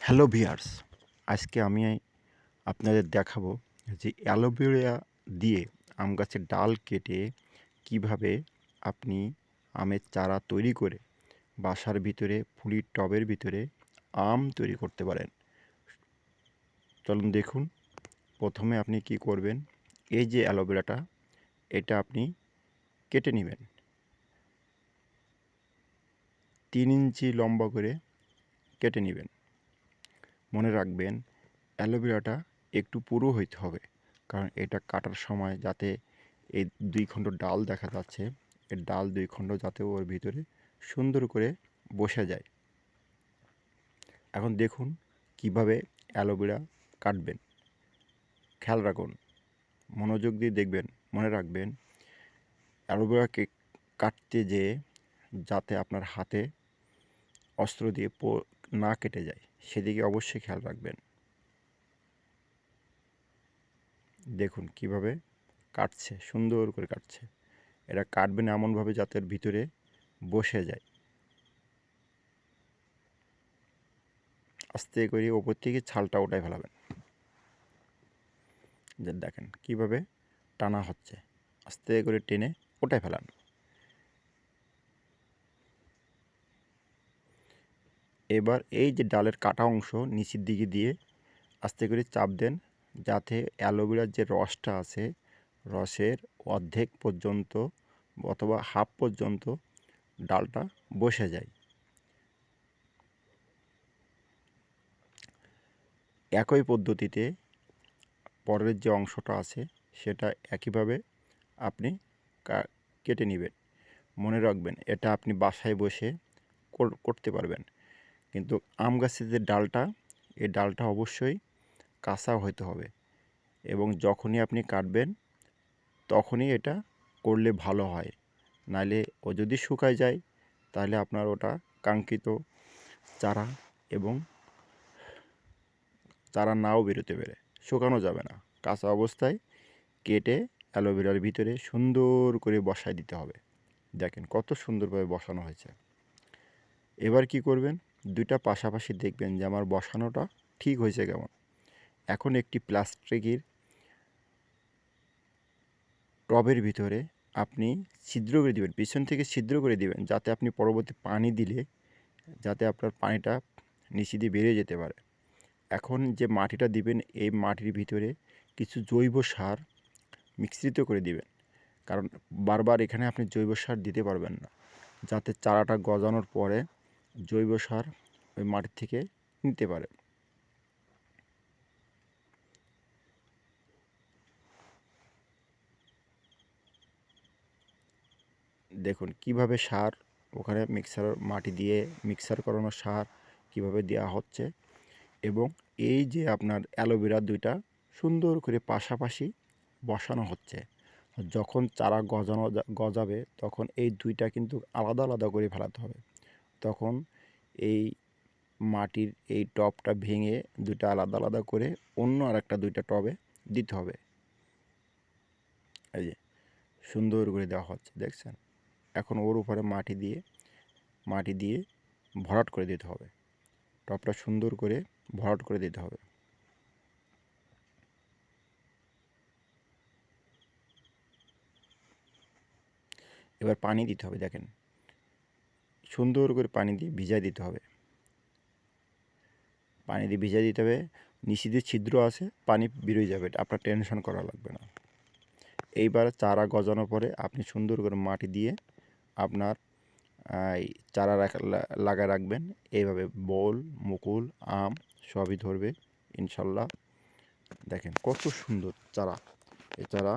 Hello viewers, আজকে আমি আপনাদের দেখাবো যে অ্যালোভেরা দিয়ে আম গাছের ডাল কেটে কিভাবে আপনি আমের চারা তৈরি করে বাসার ভিতরে ফুলের টবের ভিতরে আম তৈরি করতে পারেন। চলুন দেখুন। প্রথমে আপনি কি করবেন, এই যে অ্যালোভেরাটা এটা আপনি কেটে নেবেন 3 ইঞ্চি লম্বা করে কেটে নেবেন। মনে রাখবেন অ্যালোভেরাটা একটু পুরো হইতে হবে, কারণ এটা কাটার সময় যাতে এই 2 খণ্ড ডাল দেখা যাচ্ছে, এর ডাল 2 খণ্ড যাতে ওর ভিতরে সুন্দর করে বসে যায়। এখন দেখুন কিভাবে অ্যালোভেরা কাটবেন। খেয়াল রাখুন, মনোযোগ দিয়ে দেখবেন। মনে রাখবেন অ্যালোভেরাকে কাটতে যেয়ে যাতে আপনার হাতে অস্ত্র দিয়ে না কেটে যায়, সেদিকে অবশ্যই খেয়াল রাখবেন। দেখুন কিভাবে কাটছে, সুন্দর করে কাটছে। এটা কাটবেন এমনভাবে যাতে এর ভিতরে বসে যায়। আস্তে করে ওপর থেকে ছালটা উঠায় ফেলাবেন। যে দেখেন কিভাবে টানা হচ্ছে, আস্তে করে টেনে উঠায় ফেলান। এবার এই যে ডালের কাটা অংশ নিচের দিকে দিয়ে আস্তে করে চাপ দেন, যাতে অ্যালোভেরার যে রসটা আছে রসের অর্ধেক পর্যন্ত অথবা হাফ পর্যন্ত ডালটা বসে যায়। একই পদ্ধতিতে পরের যে অংশটা আছে সেটা একইভাবে আপনি কেটে নেবেন। মনে রাখবেন এটা আপনি বাসায় বসে করতে পারবেন, কিন্তু আম গাছের যে ডালটা, এই ডালটা অবশ্যই কাঁচা হতে হবে এবং যখনই আপনি কাটবেন তখনই এটা করলে ভালো হয়। নাহলে ও যদি শুকায় যায় তাহলে আপনার ওটা কাঙ্ক্ষিত চারা এবং চারা নাও বেরোতে পারে, শুকানো যাবে না। কাঁচা অবস্থায় কেটে অ্যালোভেরার ভিতরে সুন্দর করে বসায় দিতে হবে। দেখেন কত সুন্দরভাবে বসানো হয়েছে। এবার কি করবেন, দুইটা পাশাপাশি দেখবেন যে আমার বসানোটা ঠিক হয়েছে কেমন। এখন একটি প্লাস্টিকের টবের ভিতরে আপনি ছিদ্র করে দিবেন, পিছন থেকে ছিদ্র করে দিবেন, যাতে আপনি পরবর্তী পানি দিলে যাতে আপনার পানিটা নিচে দিয়ে বেরিয়ে যেতে পারে। এখন যে মাটিটা দিবেন, এই মাটির ভিতরে কিছু জৈব সার মিশ্রিত করে দিবেন, কারণ বারবার এখানে আপনি জৈব সার দিতে পারবেন না, যাতে চারাটা গজানোর পরে জৈব সার ওই মাটির থেকে নিতে পারে। দেখুন কিভাবে সার ওখানে মাটি দিয়ে মিক্সার করানো সার কিভাবে দেওয়া হচ্ছে, এবং এই যে আপনার অ্যালোভেরা দুইটা সুন্দর করে পাশাপাশি বসানো হচ্ছে। যখন চারা গজাবে তখন এই দুইটা কিন্তু আলাদা আলাদা করে ফেলাতে হবে। তখন এই মাটির এই টবটা ভেঙে দুইটা আলাদা আলাদা করে অন্য আরেকটা দুইটা টবে দিতে হবে। এই যে সুন্দর করে দেওয়া হচ্ছে, দেখছেন? এখন ওর উপরে মাটি দিয়ে ভরাট করে দিতে হবে। টবটা সুন্দর করে ভরাট করে দিতে হবে। এবার পানি দিতে হবে, দেখেন সুন্দর করে পানি দিয়ে ভিজায় দিতে হবে। পানি দিয়ে ভিজায় দিতে হবে, নিচে দিয়ে ছিদ্র আছে, পানি বেরোয় যাবে, আপনার টেনশন করা লাগবে না। এইবার চারা গজানোর পরে আপনি সুন্দর করে মাটি দিয়ে আপনার এই চারা লাগায় রাখবেন। এইভাবে বোল, মুকুল, আম সবই ধরবে ইনশাল্লাহ। দেখেন কত সুন্দর চারা, এই চারা